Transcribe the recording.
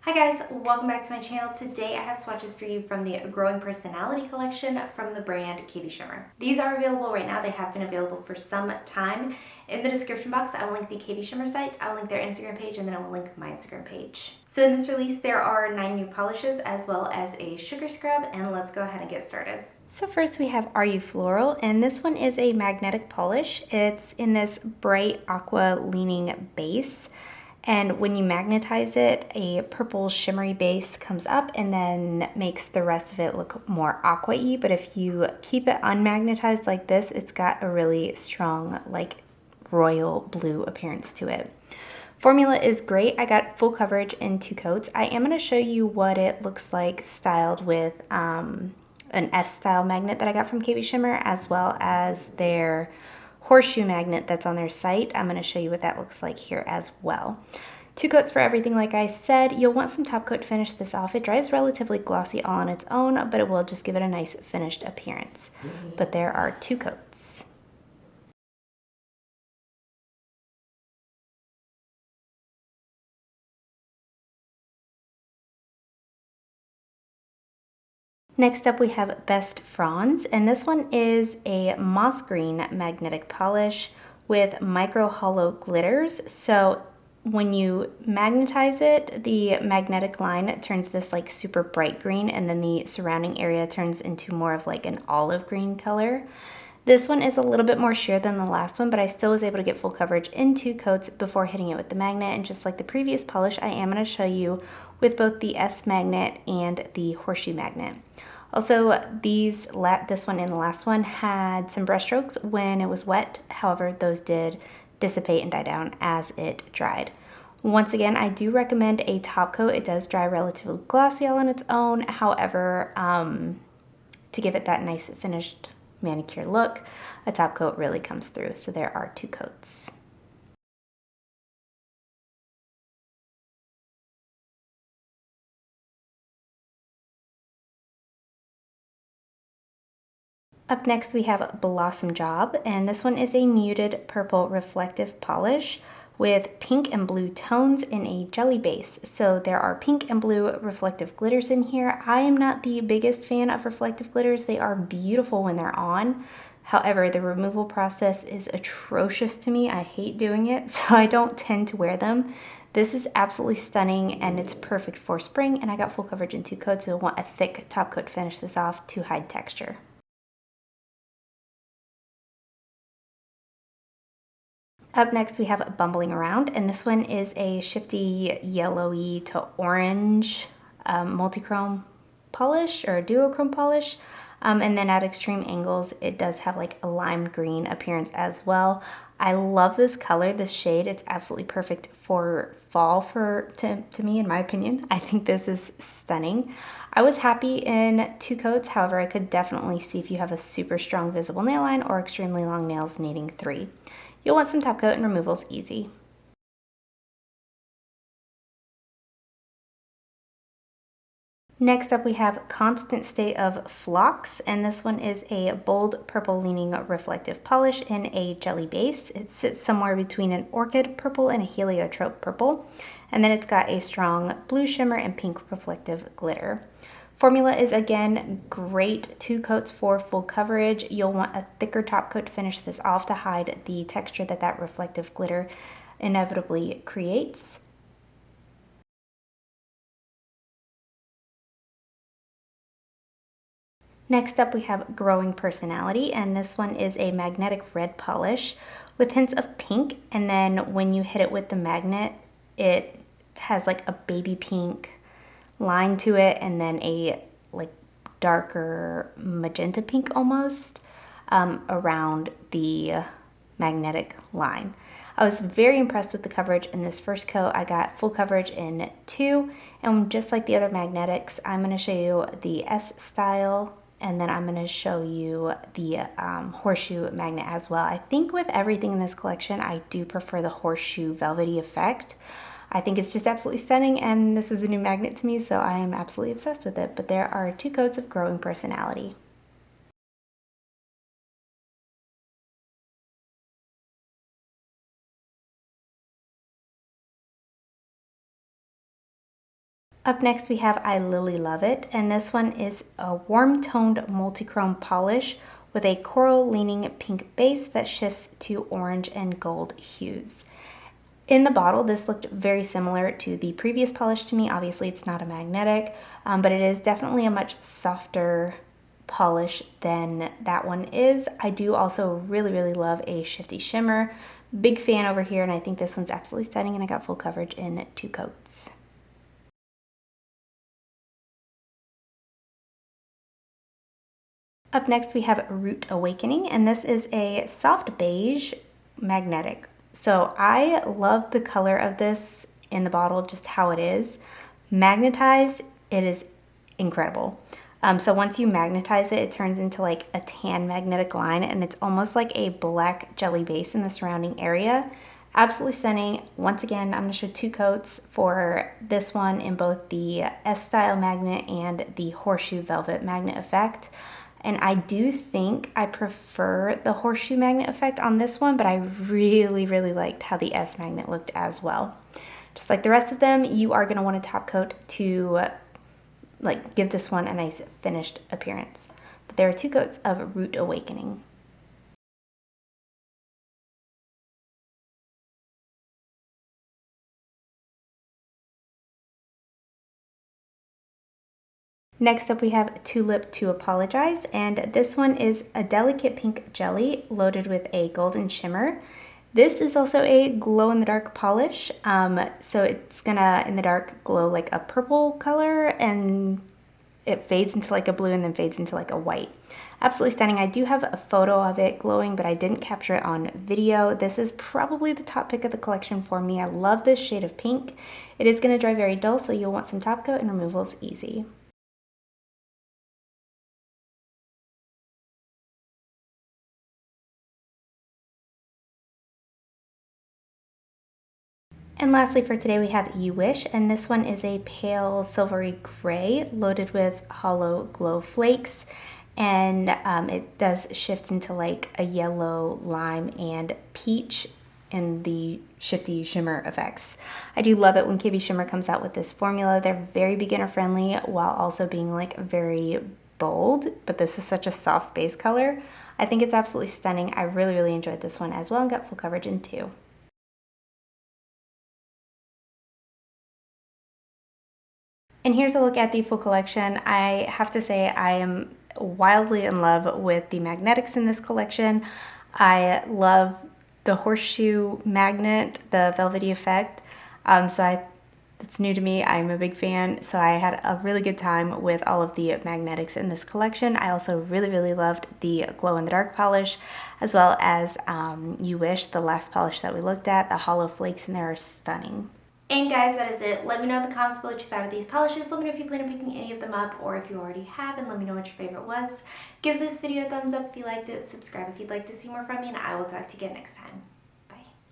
Hi guys, welcome back to my channel. Today I have swatches for you from the Growing Personality collection from the brand KB Shimmer. These are available right now. They have been available for some time. In the description box, I will link the KB Shimmer site, I will link their Instagram page, and then I will link my Instagram page. So in this release, there are 9 new polishes as well as a sugar scrub, and let's go ahead and get started. So first we have You Floral, and this one is a magnetic polish. It's in this bright aqua leaning base. And when you magnetize it, a purple shimmery base comes up and then makes the rest of it look more aqua-y. But if you keep it unmagnetized like this, it's got a really strong, like royal blue appearance to it. Formula is great. I got full coverage in 2 coats. I am going to show you what it looks like styled with an S-style magnet that I got from KB Shimmer, as well as their horseshoe magnet that's on their site. I'm going to show you what that looks like here as well. 2 coats for everything, like I said. You'll want some top coat to finish this off. It dries relatively glossy all on its own, but it will just give it a nice finished appearance. But there are 2 coats. Next up we have Best Fronds, and this one is a moss green magnetic polish with micro hollow glitters. So when you magnetize it, the magnetic line turns this like super bright green, and then the surrounding area turns into more of like an olive green color. This one is a little bit more sheer than the last one, but I still was able to get full coverage in 2 coats before hitting it with the magnet. And just like the previous polish, I am going to show you with both the S magnet and the horseshoe magnet. Also, this one and the last one had some brush strokes when it was wet. However, those did dissipate and die down as it dried. Once again, I do recommend a top coat. It does dry relatively glossy all on its own. However, to give it that nice finished manicure look, a top coat really comes through. So there are 2 coats. Up next we have Blossom Job, and this one is a muted purple reflective polish with pink and blue tones in a jelly base. So there are pink and blue reflective glitters in here. I am not the biggest fan of reflective glitters. They are beautiful when they're on. However, the removal process is atrocious to me. I hate doing it, so I don't tend to wear them. This is absolutely stunning, and it's perfect for spring, and I got full coverage in 2 coats, so I want a thick top coat to finish this off to hide texture. Up next we have Bumbling Around, and this one is a shifty yellowy to orange multi-chrome polish or duochrome polish. And then at extreme angles it does have like a lime green appearance as well. I love this color, this shade. It's absolutely perfect for fall to me, in my opinion. I think this is stunning. I was happy in 2 coats. However, I could definitely see if you have a super strong visible nail line or extremely long nails needing 3. You'll want some top coat, and removal's easy. Next up we have Constant State of Phlox, and this one is a bold purple leaning reflective polish in a jelly base. It sits somewhere between an orchid purple and a heliotrope purple, and then it's got a strong blue shimmer and pink reflective glitter. Formula is again great, 2 coats for full coverage. You'll want a thicker top coat to finish this off to hide the texture that reflective glitter inevitably creates. Next up we have Growing Personality, and this one is a magnetic red polish with hints of pink, and then when you hit it with the magnet, it has like a baby pink line to it, and then a like darker magenta pink almost around the magnetic line. I was very impressed with the coverage in this first coat. I got full coverage in 2, and just like the other magnetics, I'm going to show you the S style, and then I'm going to show you the horseshoe magnet as well. I think with everything in this collection, I do prefer the horseshoe velvety effect. I think it's just absolutely stunning, and this is a new magnet to me, so I am absolutely obsessed with it. But there are 2 coats of Growing Personality. Up next we have I Lily Love It, and this one is a warm toned multi-chrome polish with a coral leaning pink base that shifts to orange and gold hues. In the bottle, this looked very similar to the previous polish to me. Obviously it's not a magnetic, but it is definitely a much softer polish than that one is. I do also really love a shifty shimmer. Big fan over here, and I think this one's absolutely stunning, and I got full coverage in 2 coats. Up next we have Root Awakening, and this is a soft beige magnetic. So I love the color of this in the bottle, just how it is. Magnetized, it is incredible. So once you magnetize it, it turns into like a tan magnetic line, and it's almost like a black jelly base in the surrounding area. Absolutely stunning. Once again, I'm going to show 2 coats for this one in both the S-style magnet and the horseshoe velvet magnet effect. And I do think I prefer the horseshoe magnet effect on this one, but I really liked how the S magnet looked as well. Just like the rest of them, you are going to want a top coat to like give this one a nice finished appearance. But there are 2 coats of Root Awakening. Next up we have Tulip To Apoligize, and this one is a delicate pink jelly loaded with a golden shimmer. This is also a glow-in-the-dark polish, so it's gonna, in the dark, glow like a purple color, and it fades into like a blue and then fades into like a white. Absolutely stunning. I do have a photo of it glowing, but I didn't capture it on video. This is probably the top pick of the collection for me. I love this shade of pink. It is gonna dry very dull, so you'll want some top coat, and removal is easy. And lastly for today we have You Wish, and this one is a pale silvery gray loaded with hollow glow flakes, and it does shift into like a yellow, lime, and peach in the shifty shimmer effects. I do love it when KB Shimmer comes out with this formula. They're very beginner friendly while also being like very bold, but this is such a soft base color. I think it's absolutely stunning. I really enjoyed this one as well and got full coverage in 2. And here's a look at the full collection. I have to say I am wildly in love with the magnetics in this collection. I love the horseshoe magnet, the velvety effect. It's new to me. I'm a big fan. So I had a really good time with all of the magnetics in this collection. I also really loved the glow in the dark polish, as well as You Wish, the last polish that we looked at. The hollow flakes in there are stunning. And guys, that is it. Let me know in the comments below what you thought of these polishes. Let me know if you plan on picking any of them up, or if you already have, and let me know what your favorite was. Give this video a thumbs up if you liked it, subscribe if you'd like to see more from me, and I will talk to you again next time.